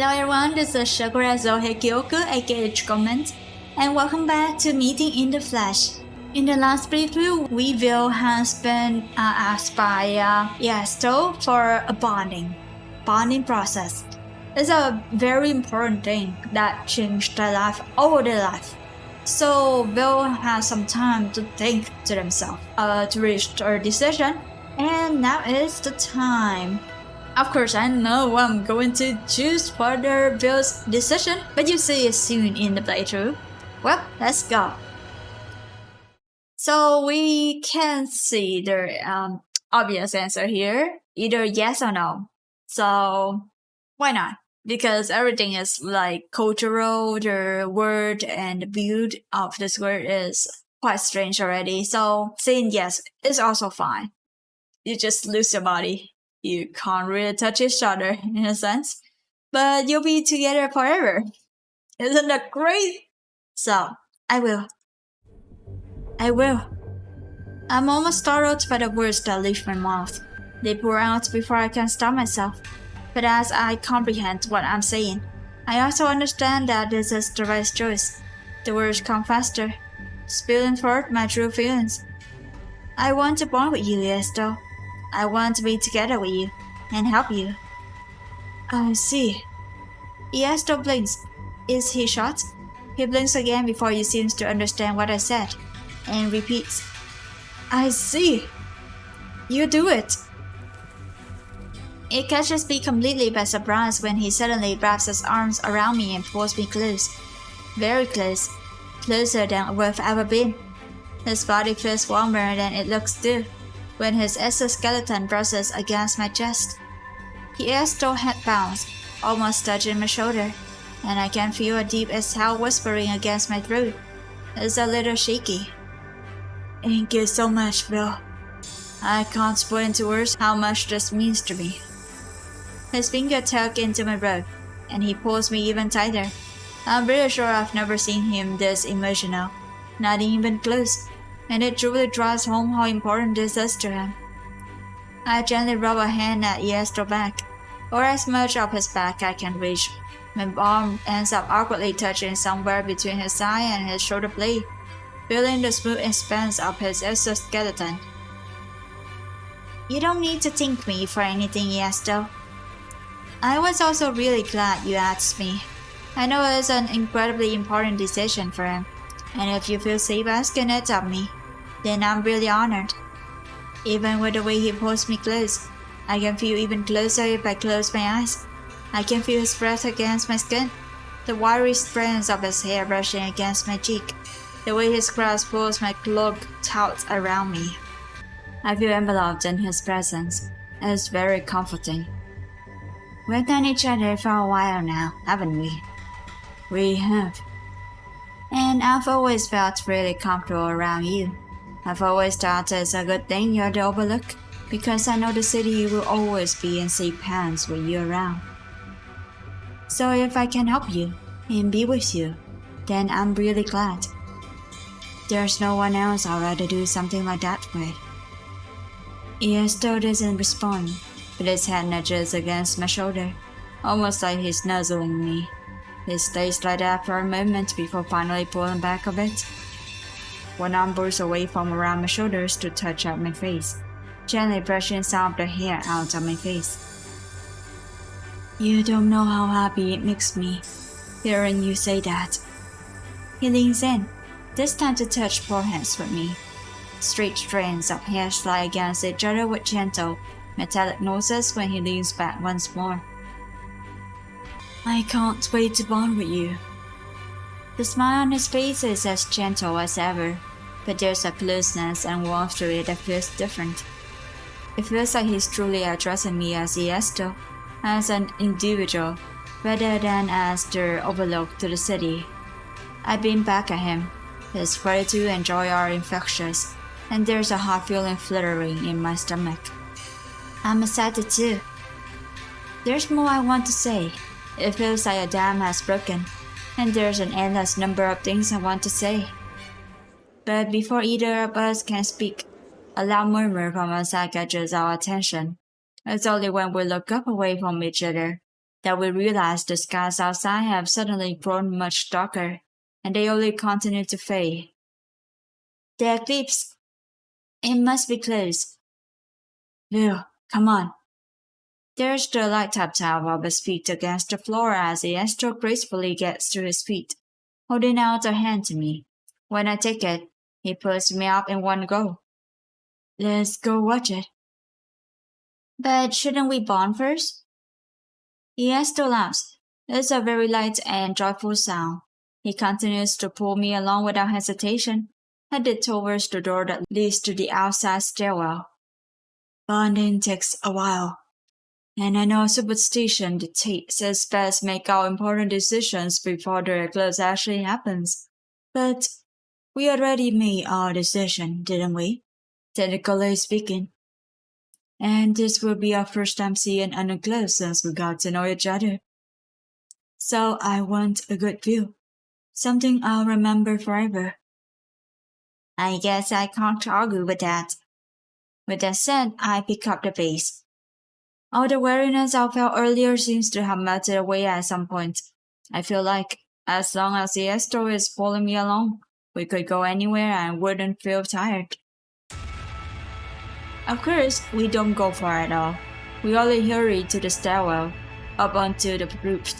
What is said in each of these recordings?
Hello everyone, this is Shokora Zouheikyoku aka chocomint, and welcome back to Meeting in the Flesh. In the last playthrough, Weevil has been asked by Yiestol for a bonding process. It's a very important thing that changed their life over their life. So Will has some time to think to themselves, to reach their decision, and now is the time. Of course, I know what I'm going to choose for their Bill's decision, but you'll see it soon in the playthrough. Well, let's go. So we can see the obvious answer here, either yes or no. So why not? Because everything is like cultural, the word and the build of this word is quite strange already. So saying yes is also fine. You just lose your body. You can't really touch each other in a sense, but you'll be together forever. Isn't that great? So, I will. I'm almost startled by the words that leave my mouth. They pour out before I can stop myself. But as I comprehend what I'm saying, I also understand that this is the right choice. The words come faster, spilling forth my true feelings. I want to bond with you, Yiestol. I want to be together with you and help you. I see. Yiestol blinks. Is he shocked? He blinks again before he seems to understand what I said, and repeats, I see. You do it. It catches me completely by surprise when he suddenly wraps his arms around me and pulls me close. Very close. Closer than we've ever been. His body feels warmer than it looks too, when his exoskeleton brushes against my chest. Yiestol head bounds, almost touching my shoulder, and I can feel a deep exhale whispering against my throat. It's a little shaky. Thank you so much, Bill. I can't put into words how much this means to me. His finger tugs into my robe, and he pulls me even tighter. I'm pretty sure I've never seen him this emotional, not even close, and it truly drives home how important this is to him. I gently rub a hand at Yiestol's back, or as much of his back I can reach. My arm ends up awkwardly touching somewhere between his thigh and his shoulder blade, feeling the smooth expanse of his exoskeleton. You don't need to thank me for anything, Yiestol. I was also really glad you asked me. I know it's an incredibly important decision for him, and if you feel safe asking it of me, then I'm really honored. Even with the way he pulls me close, I can feel even closer if I close my eyes. I can feel his breath against my skin, the wiry strands of his hair brushing against my cheek, the way his grasp pulls my cloak taut around me. I feel enveloped in his presence. It's very comforting. We've known each other for a while now, haven't we? We have. And I've always felt really comfortable around you. I've always thought it's a good thing you're the Overlook, because I know the city will always be in safe hands with you around. So if I can help you and be with you, then I'm really glad. There's no one else I'd rather do something like that with. Yiestol doesn't respond, but his head nudges against my shoulder, almost like he's nuzzling me. He stays like that for a moment before finally pulling back a bit. One arm pulls away from around my shoulders to touch up my face, gently brushing some of the hair out of my face. You don't know how happy it makes me, hearing you say that. He leans in, this time to touch foreheads with me. Straight strands of hair slide against each other with gentle, metallic noises when he leans back once more. I can't wait to bond with you. The smile on his face is as gentle as ever, but there's a closeness and warmth to it that feels different. It feels like he's truly addressing me as Yiestol, as an individual, rather than as the Overlook to the city. I beam back at him. His gratitude and joy are infectious, and there's a hot feeling fluttering in my stomach. I'm excited too. There's more I want to say. It feels like a dam has broken, and there's an endless number of things I want to say. But before either of us can speak, a loud murmur from outside catches our attention. It's only when we look up away from each other that we realize the skies outside have suddenly grown much darker, and they only continue to fade. The eclipse! It must be close. Lil, come on. There's the light tap-tap of his feet against the floor as Yiestol gracefully gets to his feet, holding out a hand to me. When I take it, he pulls me up in one go. Let's go watch it. But shouldn't we bond first? Yiestol laughs. It's a very light and joyful sound. He continues to pull me along without hesitation, headed towards the door that leads to the outside stairwell. Bonding takes a while. And I know superstition dictates it's best make our important decisions before the eclipse actually happens. But we already made our decision, didn't we? Technically speaking. And this will be our first time seeing an eclipse since we got to know each other. So I want a good view. Something I'll remember forever. I guess I can't argue with that. With that said, I pick up the pace. All the weariness I felt earlier seems to have melted away at some point. I feel like, as long as Yiestol is pulling me along, we could go anywhere and wouldn't feel tired. Of course, we don't go far at all. We only hurry to the stairwell, up onto the roof.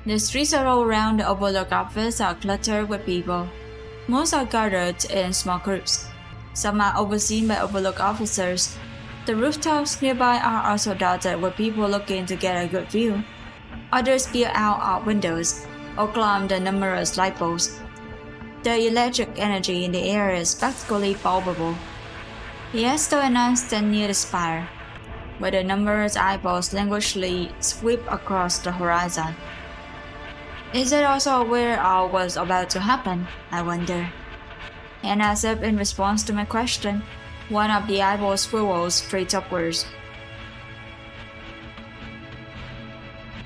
The streets all around the Overlook office are cluttered with people. Most are gathered in small groups. Some are overseen by Overlook officers. The rooftops nearby are also dotted with people looking to get a good view. Others peer out of windows or climb the numerous light poles. The electric energy in the air is practically palpable. Yiestol and I stand near the spire, where the numerous eyeballs languishingly sweep across the horizon. Is it also aware of what's about to happen, I wonder? And as if in response to my question, one of the eyeballs swivels straight upwards.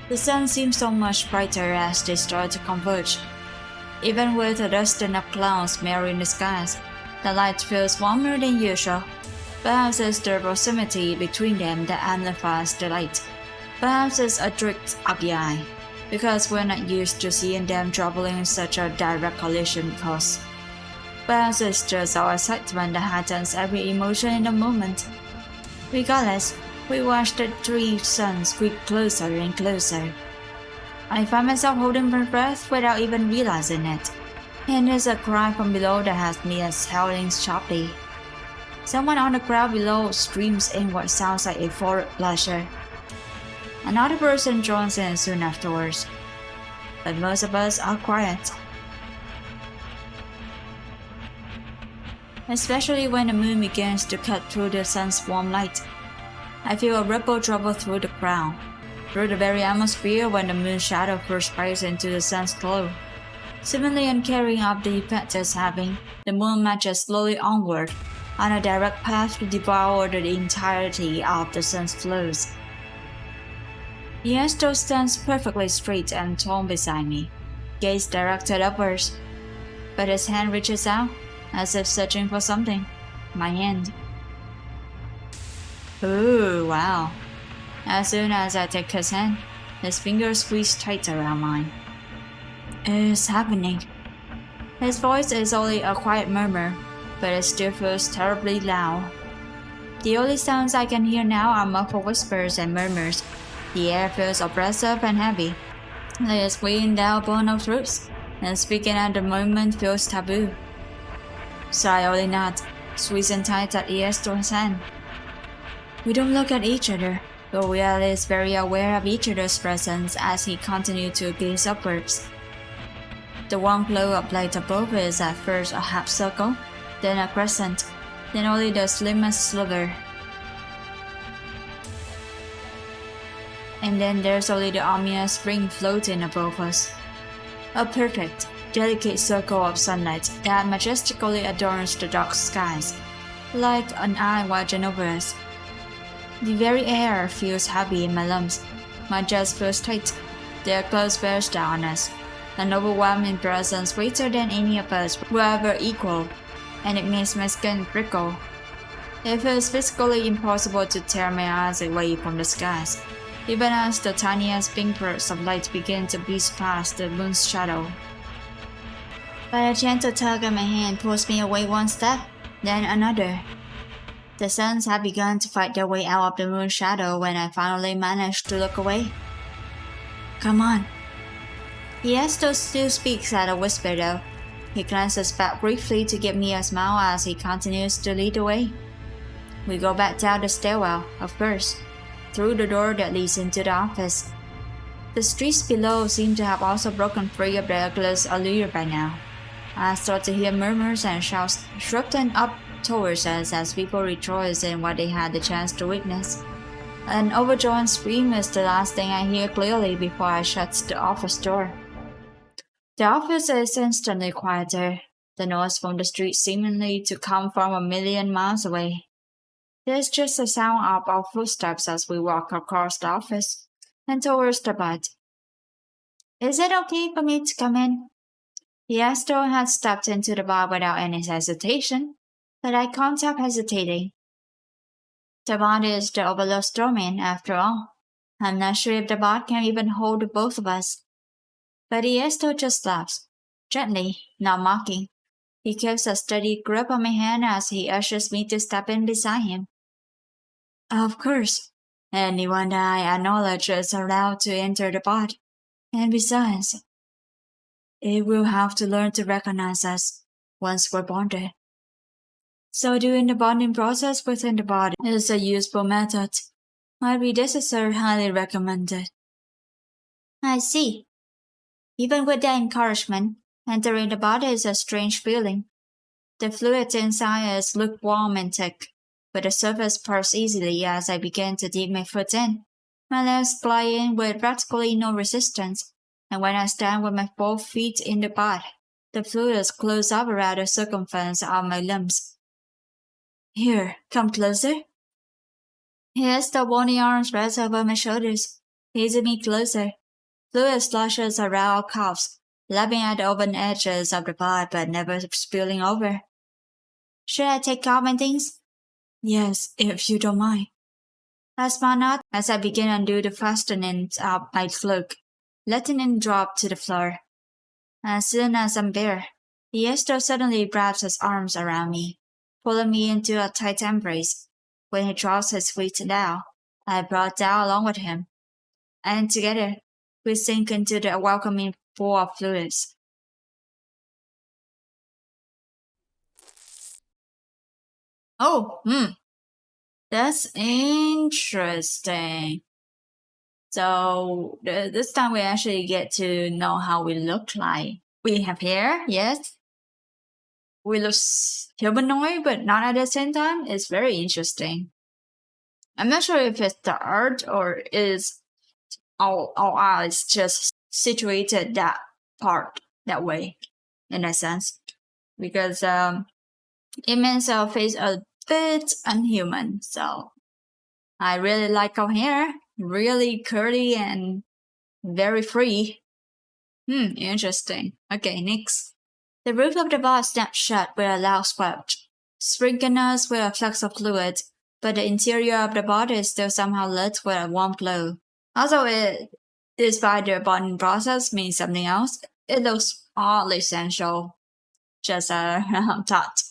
The sun seems so much brighter as they start to converge. Even with a dusting of clouds mirroring the skies, the light feels warmer than usual. Perhaps it's the proximity between them that amplifies the light. Perhaps it's a trick of the eye, because we're not used to seeing them traveling in such a direct collision course. Perhaps it's just our excitement that heightens every emotion in the moment. Regardless, we watch the three suns creep closer and closer. I find myself holding my breath without even realizing it. And there's a cry from below that has me exhaling sharply. Someone on the crowd below screams in what sounds like a forward pleasure. Another person joins in soon afterwards. But most of us are quiet. Especially when the moon begins to cut through the sun's warm light. I feel a ripple travel through the crowd, through the very atmosphere when the moon's shadow first breaks into the sun's glow. Seemingly uncaring of the effect it's having, the moon marches slowly onward, on a direct path to devour the entirety of the sun's flows. Yiestol stands perfectly straight and tall beside me, gaze directed upwards, but his hand reaches out, as if searching for something. My hand. Ooh, wow. As soon as I take his hand, his fingers squeeze tight around mine. It's happening. His voice is only a quiet murmur, but it still feels terribly loud. The only sounds I can hear now are muffled whispers and murmurs. The air feels oppressive and heavy, like it's weighing down upon our throats, and speaking at the moment feels taboo. So I only nod, squeezing tight at Yiestol's hand. We don't look at each other, but we are at least very aware of each other's presence as he continues to gaze upwards. The warm glow of light above is at first a half circle, then a crescent, then only the slimmest sliver. And then there's only the ominous ring floating above us. A perfect, delicate circle of sunlight that majestically adorns the dark skies, like an eye watching over us. The very air feels heavy in my lungs. My chest feels tight. Their clothes bears down on us. An overwhelming presence greater than any of us will ever equal, and it makes my skin prickle. It feels physically impossible to tear my eyes away from the skies, even as the tiniest pink bursts of light begin to beat past the moon's shadow. But a gentle tug of my hand pulls me away one step, then another. The suns had begun to fight their way out of the moon's shadow when I finally managed to look away. Come on. Yiestol still speaks at a whisper though. He glances back briefly to give me a smile as he continues to lead the way. We go back down the stairwell, of course, through the door that leads into the office. The streets below seem to have also broken free of their ugly's allure by now. I start to hear murmurs and shouts drifting up towards us as people rejoice in what they had the chance to witness. An overjoyed scream is the last thing I hear clearly before I shut the office door. The office is instantly quieter, the noise from the street seemingly to come from a million miles away. There's just the sound of our footsteps as we walk across the office and towards the bed. Is it okay for me to come in? Yiestol had stepped into the bar without any hesitation, but I can't help hesitating. The bar is the Overlord's domain, after all. I'm not sure if the bar can even hold the both of us. But Yiestol just laughs, gently, not mocking. He keeps a steady grip on my hand as he ushers me to step in beside him. Of course, anyone that I acknowledge is allowed to enter the bar. And besides, it will have to learn to recognize us once we're bonded. So doing the bonding process within the body is a useful method. My predecessor highly recommended. I see. Even with that encouragement, entering the body is a strange feeling. The fluid inside is lukewarm and thick, but the surface parts easily as I begin to dig my foot in. My legs glide in with practically no resistance, and when I stand with my 4 feet in the bud, the fluids close up around the circumference of my limbs. Here, come closer. Here's the bony arms rest over my shoulders, easing me closer. Fluid slushes around our calves, lapping at the open edges of the bud but never spilling over. Should I take off my things? Yes, if you don't mind. I smile not as I begin to undo the fastenings of my cloak, letting it drop to the floor. As soon as I'm bare, Yiestol suddenly wraps his arms around me, pulling me into a tight embrace. When he draws his feet down, I brought down along with him, and together we sink into the welcoming pool of fluids. Oh, that's interesting. So this time we actually get to know how we look like. We have hair, yes. We look humanoid, but not at the same time. It's very interesting. I'm not sure if it's the art or is our eyes just situated that part that way, in a sense, because it makes our face a bit unhuman. So I really like our hair, really curly and very free. Interesting. Okay, next. The roof of the bar snapped shut with a loud splash, sprinkling us with a flux of fluid, but the interior of the bar is still somehow lit with a warm glow. Also, despite the bonding process means something else, it looks oddly sensual. Just a thought.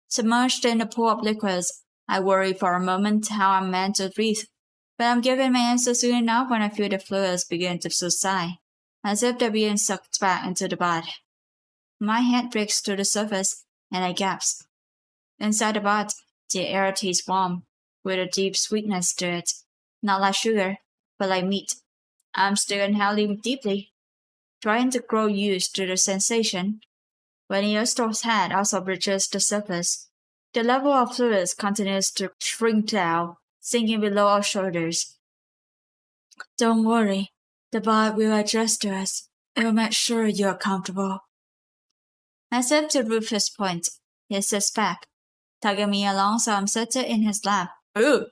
Submerged in a pool of liquids, I worry for a moment how I'm meant to breathe, but I'm giving my answer soon enough when I feel the fluids begin to subside, as if they're being sucked back into the bud. My head breaks to the surface, and I gasp. Inside the bud, the air tastes warm, with a deep sweetness to it, not like sugar, but like meat. I'm still inhaling deeply, trying to grow used to the sensation. When Yiestol's head also reaches the surface, the level of fluids continues to shrink down, sinking below our shoulders. Don't worry, the bud will adjust to us. It will make sure you're comfortable. As if to prove his point, he sits back, tugging me along so I'm seated in his lap. Ooh!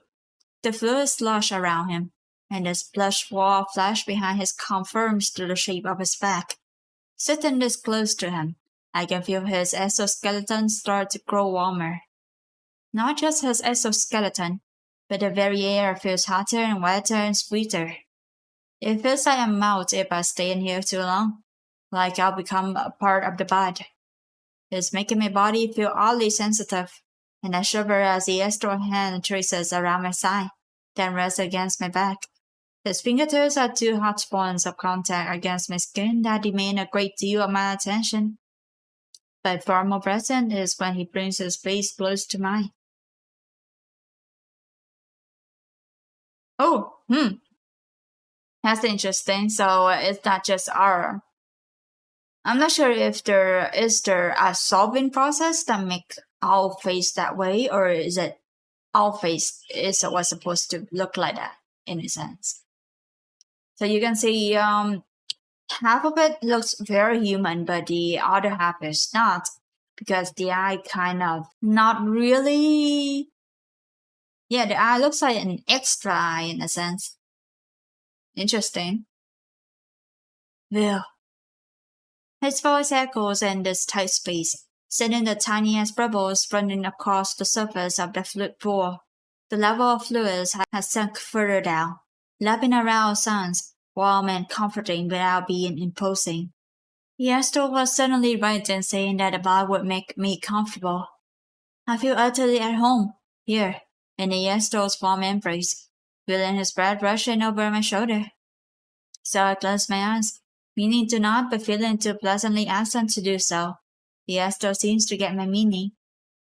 The fluid slosh around him, and the plush wall of flesh behind his confirms the shape of his back. Sitting this close to him, I can feel his exoskeleton start to grow warmer. Not just his exoskeleton, but the very air feels hotter and wetter and sweeter. It feels like I'm out if I stay in here too long, like I'll become a part of the bud. It's making my body feel oddly sensitive, and I shiver as the Yiestol hand traces around my side, then rests against my back. His fingertips are two hot points of contact against my skin that demand a great deal of my attention. But far more present is when he brings his face close to mine. Oh, that's interesting. So it's not just our. I'm not sure if there a solving process that make our face that way, or is it our face is what's supposed to look like that in a sense. So you can see half of it looks very human, but the other half is not, because the eye kind of not really. Yeah, the eye looks like an extra eye in a sense. Interesting. Well, his voice echoes in this tight space, sending the tiniest bubbles running across the surface of the fluid pool. The level of fluids has sunk further down, lapping around sounds, warm and comforting without being imposing. Yiestol was certainly right in saying that the bar would make me comfortable. I feel utterly at home, here, in the Yiestol's warm embrace, feeling his breath rushing over my shoulder. So I closed my eyes, meaning to not, but feeling too pleasantly absent to do so. Yiestol seems to get my meaning.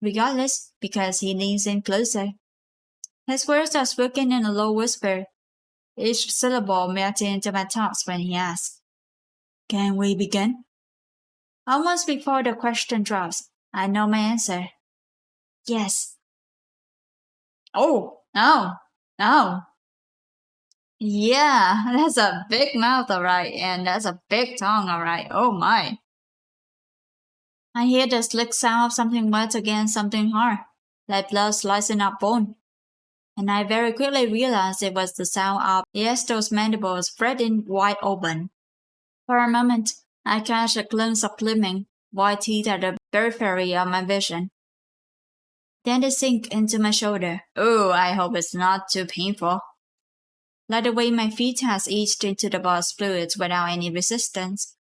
Regardless, because he leans in closer. His words are spoken in a low whisper, each syllable melting into my thoughts when he asks, "Can we begin?" Almost before the question drops, I know my answer. Yes. Oh, no, no. Yeah, that's a big mouth, alright, and that's a big tongue, alright. Oh my. I hear the slick sound of something wet against something hard, like blood slicing up bone. And I very quickly realized it was the sound of Yiestol's mandibles spreading wide open. For a moment, I catch a glimpse of gleaming, white teeth at the periphery of my vision. Then they sink into my shoulder. Oh, I hope it's not too painful. Like the way my feet has eased into the boss fluids without any resistance.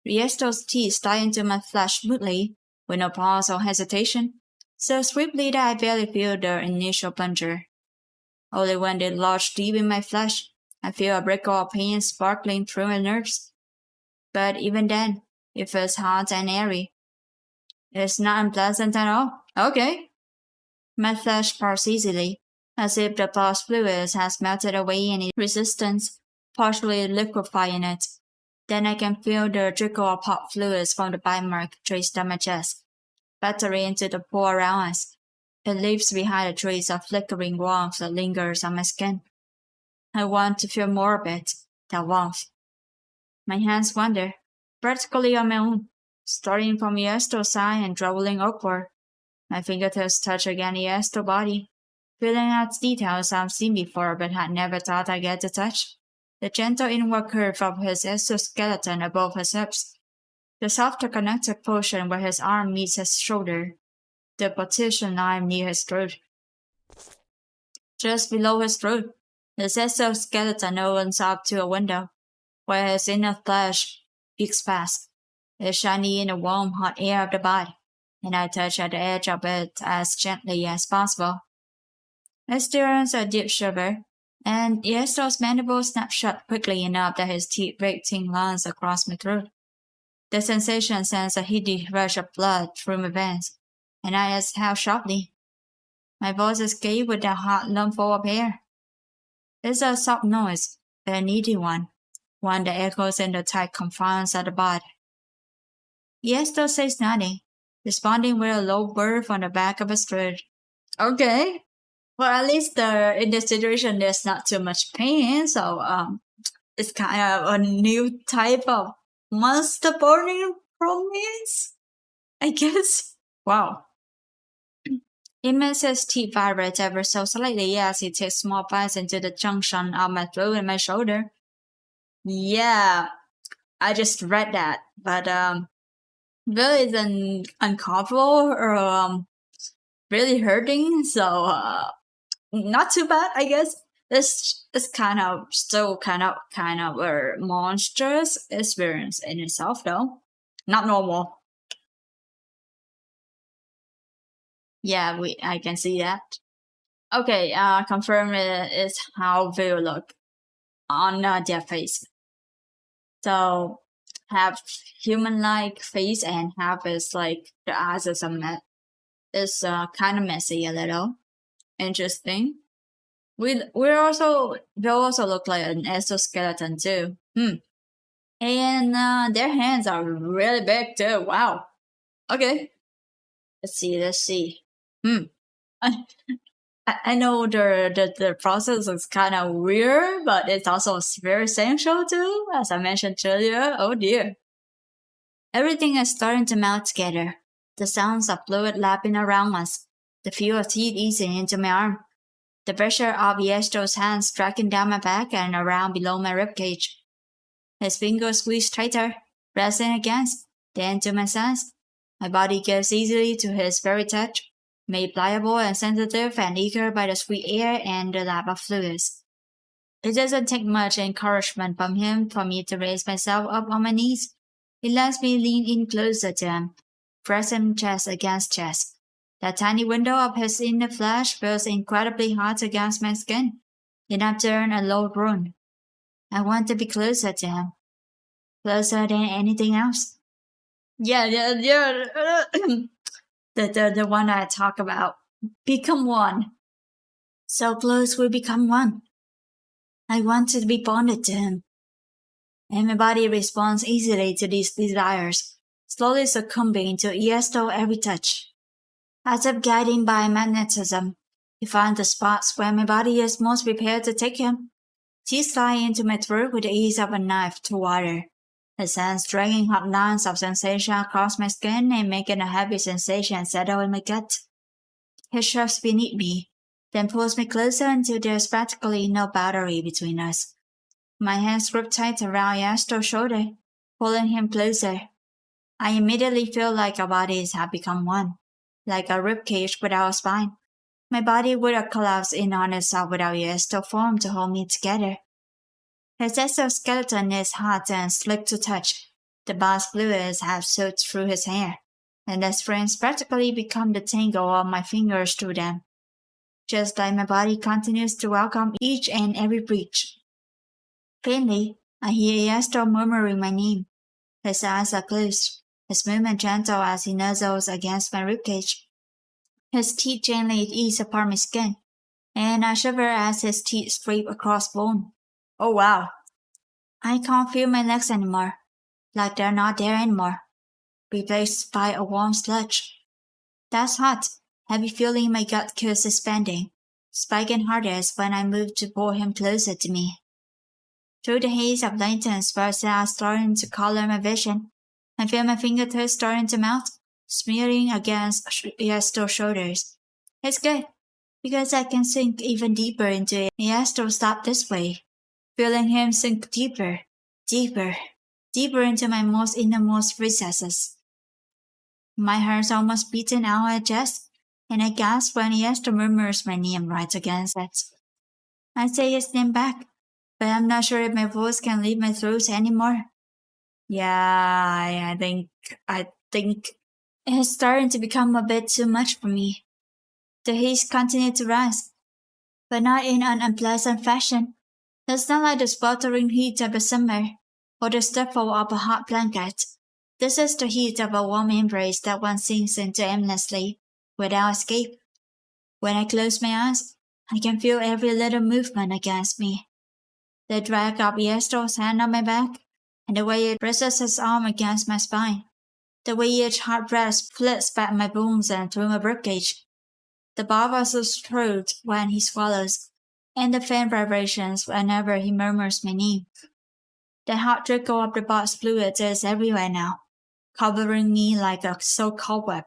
Yiestol's teeth slide into my flesh smoothly, with no pause or hesitation, so swiftly that I barely feel the initial plunger. Only when they lodge deep in my flesh, I feel a prickle of pain sparkling through my nerves. But even then, it feels hot and airy. It's not unpleasant at all. Okay. My flesh parts easily, as if the pulse fluid has melted away any resistance, partially liquefying it. Then I can feel the trickle of hot fluids from the bite mark traced down my chest, battering into the pool around us. It leaves behind a trace of flickering warmth that lingers on my skin. I want to feel more of it, that warmth. My hands wander, practically on my own, starting from Yiestol's side and traveling upward. My fingertips touch again Yiestol's body, feeling out details I've seen before but had never thought I'd get to touch. The gentle inward curve of his exoskeleton above his hips, the softer connected portion where his arm meets his shoulder, the partition line near his throat. Just below his throat, his exoskeleton opens up to a window, where his inner flesh peeks past. It's shiny in the warm, hot air of the body, and I touch at the edge of it as gently as possible. I experience a deep shiver, and Yiestol's mandibles snap shut quickly enough that his teeth grating lines across my throat. The sensation sends a heady rush of blood through my veins, and I exhale sharply. My voice escapes with a hot lungful of air. It's a soft noise, but a needy one that echoes in the tight confines of the body. Yiestol says nothing, responding with a low burr on the back of his throat. Okay. Well, at least in this situation, there's not too much pain, so it's kind of a new type of monster burning romance, I guess. Wow. It makes his teeth vibrate ever so slightly as he takes small bites into the junction of my throat and my shoulder. Yeah, I just read that, but really isn't uncomfortable or really hurting, so not too bad, I guess. It's kind of a monstrous experience in itself, though. Not normal. Yeah, I can see that. Okay, confirm it is how they look on their face. So have human-like face and have is like the eyes is is kind of messy a little. Interesting. They also look like an exoskeleton too. And their hands are really big too. Wow. Okay. Let's see. I, I know the process is kind of weird, but it's also very essential too, as I mentioned earlier. Oh dear. Everything is starting to melt together. The sounds of fluid lapping around us, the feel of teeth easing into my arm, the pressure of Yiestol's hands striking down my back and around below my ribcage. His fingers squeeze tighter, pressing against, then to my sides. My body gives easily to his very touch, made pliable and sensitive and eager by the sweet air and the lap of fluids. It doesn't take much encouragement from him for me to raise myself up on my knees. He lets me lean in closer to him, pressing chest against chest. The tiny window of his inner flesh feels incredibly hot against my skin, enough to turn a low groan. I want to be closer to him, closer than anything else. Yeah. The one I talk about. Become one. So close we become one. I want to be bonded to him. And my body responds easily to these desires, slowly succumbing to Yiestol every touch. As if guided by magnetism, he finds the spots where my body is most prepared to take him. Teeth slide into my throat with the ease of a knife to water. His hands dragging hot lines of sensation across my skin and making a heavy sensation settle in my gut. He shoves beneath me, then pulls me closer until there's practically no boundary between us. My hands grip tight around Yiestol's shoulder, pulling him closer. I immediately feel like our bodies have become one, like a ribcage without a spine. My body would have collapsed in on itself without Yiestol's form to hold me together. His exoskeleton is hot and slick to touch. The vast fluids have soaked through his hair, and his frames practically become the tangle of my fingers through them. Just like my body continues to welcome each and every breach. Faintly, I hear Yiestol murmuring my name. His eyes are closed, his movement gentle as he nuzzles against my ribcage. His teeth gently ease apart my skin, and I shiver as his teeth scrape across bone. Oh wow. I can't feel my legs anymore, like they're not there anymore, replaced by a warm sludge. That's hot, heavy feeling in my gut keeps expanding, spiking hardest when I move to pull him closer to me. Through the haze of lanterns spurs that are starting to color my vision, I feel my fingertips starting to melt, smearing against Yiestol's shoulders. It's good, because I can sink even deeper into it. Yiestol stopped this way, feeling him sink deeper, deeper, deeper into my most innermost recesses. My heart's almost beaten out at chest, and I gasp when Yiestol murmurs my name right against it. I say his name back, but I'm not sure if my voice can leave my throat anymore. Yeah, I think it's starting to become a bit too much for me. The haze continued to rise, but not in an unpleasant fashion. It's not like the sweltering heat of the summer, or the stifle of a hot blanket. This is the heat of a warm embrace that one sinks into aimlessly, without escape. When I close my eyes, I can feel every little movement against me. The drag of Yiestol's hand on my back, and the way it presses his arm against my spine. The way each hot breath flits back my bones and through my ribcage. The barb of his throat when he swallows, and the faint vibrations whenever he murmurs my name. The hot trickle of the box fluid is everywhere now, covering me like a soaked cobweb.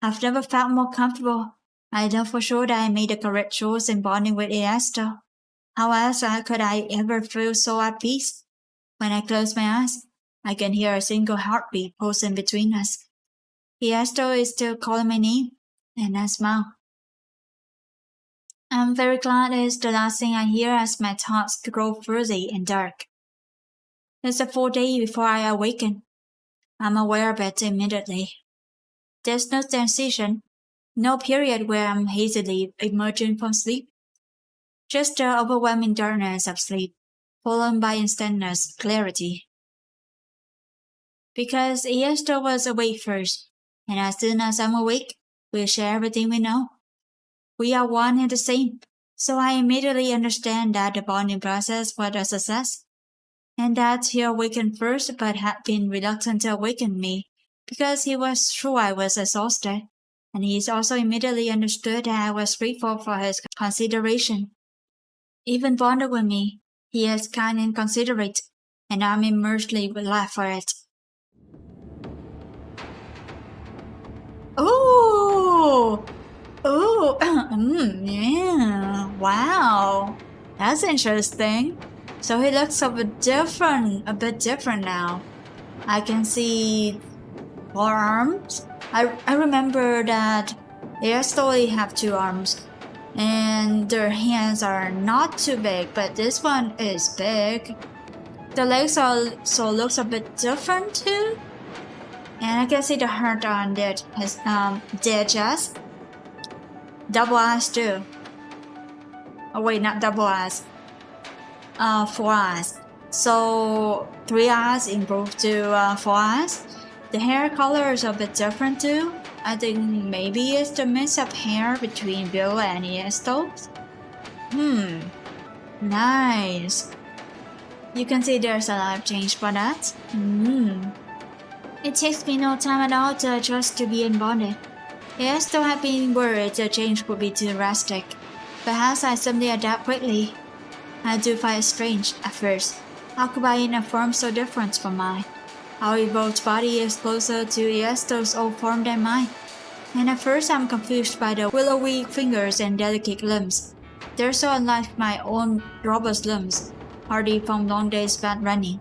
I've never felt more comfortable. I know for sure that I made the correct choice in bonding with Yiestol. How else could I ever feel so at peace? When I close my eyes, I can hear a single heartbeat pulsing between us. Yiestol is still calling my name, and I smile. I'm very glad it's the last thing I hear as my thoughts grow fuzzy and dark. It's a full day before I awaken. I'm aware of it immediately. There's no transition, no period where I'm hazily emerging from sleep. Just the overwhelming darkness of sleep, followed by instantaneous clarity. Because Yiestol was awake first, and as soon as I'm awake, we'll share everything we know. We are one and the same, so I immediately understand that the bonding process was a success, and that he awakened first but had been reluctant to awaken me because he was sure I was exhausted, and he also immediately understood that I was grateful for his consideration. Even bonded with me, he is kind and considerate, and I'm immensely glad for it. Ooh! Ooh! Yeah! Wow! That's interesting. So he looks a bit different now. I can see forearms. I remember that they actually have 2 arms, and their hands are not too big, but this one is big. The legs also looks a bit different too, and I can see the heart on their chest. Double eyes too. Oh wait, not double eyes. 4 eyes. So 3 eyes improved to 4 eyes. The hair color is a bit different too. I think maybe it's the mix of hair between Bill and Yiestol. Nice. You can see there's a lot of change for that. It takes me no time at all to adjust to being bonded. Yiestol had been worried the change would be too drastic. Perhaps I simply adapt quickly. I do find it strange, at first, occupying a form so different from mine. Our evolved body is closer to Yiestol's old form than mine, and at first I'm confused by the willowy fingers and delicate limbs. They're so unlike my own robust limbs, hardy from long days spent running.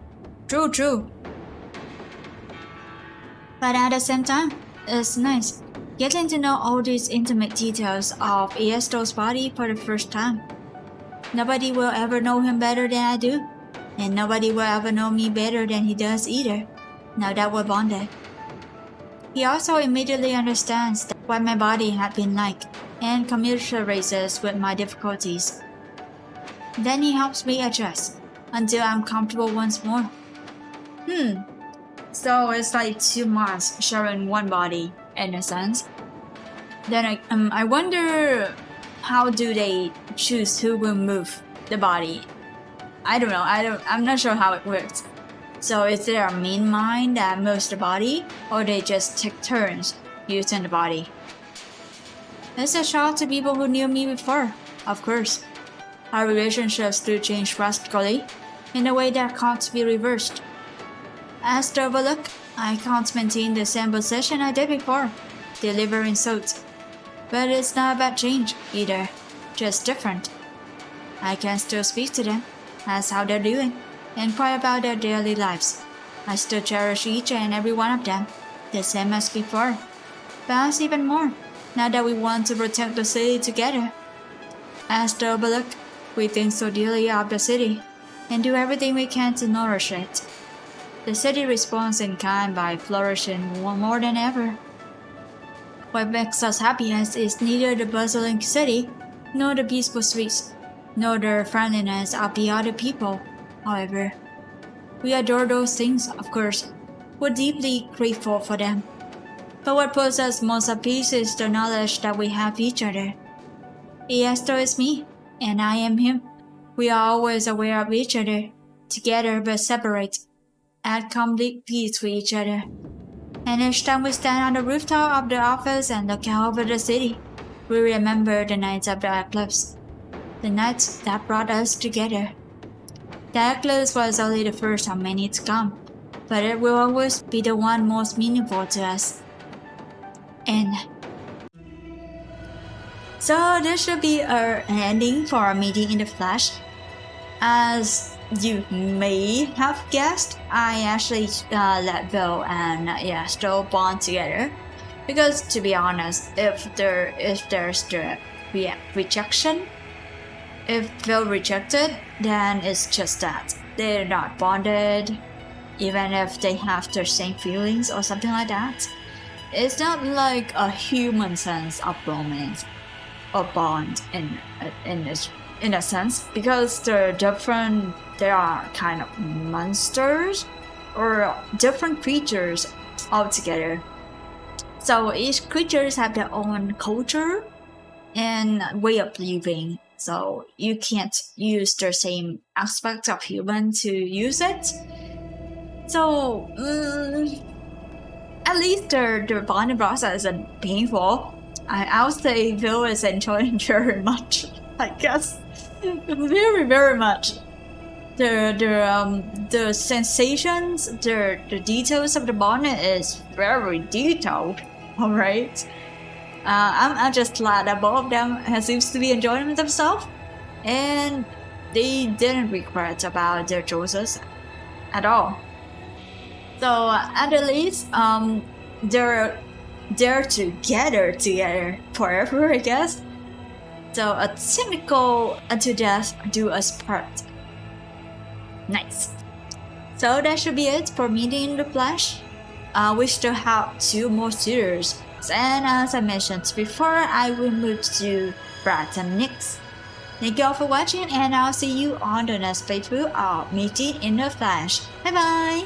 True. But at the same time, it's nice, getting to know all these intimate details of Yiestol's body for the first time. Nobody will ever know him better than I do, and nobody will ever know me better than he does either, now that we're bonded. He also immediately understands what my body had been like, and commiserates with my difficulties. Then he helps me adjust, until I'm comfortable once more. So it's like 2 months sharing one body, in a sense. Then I wonder, how do they choose who will move the body? I don't know. I'm not sure how it works. So is there a main mind that moves the body, or they just take turns using the body? It's a shock to people who knew me before, of course. Our relationships do change drastically, in a way that can't be reversed. As the overlook, I can't maintain the same position I did before, delivering suits. But it's not about change either, just different. I can still speak to them, ask how they're doing, inquire about their daily lives. I still cherish each and every one of them, the same as before. Perhaps even more, now that we want to protect the city together. As the overlook, we think so dearly of the city, and do everything we can to nourish it. The city responds in kind by flourishing more than ever. What makes us happiest is neither the bustling city, nor the peaceful streets, nor the friendliness of the other people, however. We adore those things, of course. We're deeply grateful for them. But what puts us most at peace is the knowledge that we have each other. Yiestol is me, and I am him. We are always aware of each other, together but separate, at complete peace with each other. And each time we stand on the rooftop of the office and look out over the city, we remember the nights of the eclipse, the nights that brought us together. The eclipse was only the first of many to come, but it will always be the one most meaningful to us. And so this should be an ending for our meeting in the flesh. As you may have guessed, I actually let Bill and Yiestol bond together, because to be honest, if there's the rejection If feel rejected, then it's just that they're not bonded, even if they have the same feelings or something like that. It's not like a human sense of romance or bond in a sense, because they're different. They are kind of monsters or different creatures altogether. So each creatures have their own culture and way of living. So you can't use the same aspects of human to use it. So at least the bonding process isn't painful. I would say Bill is enjoying very much. I guess very very much. The sensations, the details of the bonding is very detailed. All right. I'm just glad that both of them seems to be enjoying themselves, and they didn't regret about their choices at all. So at the least, they're together forever, I guess. So a technical until death do us part. Nice. So that should be it for Meeting in the Flesh. We still have 2 more suitors. And as I mentioned before, I will move to Brad and Nix. Thank you all for watching, and I'll see you on the next playthrough of Meeting in the Flesh. Bye bye!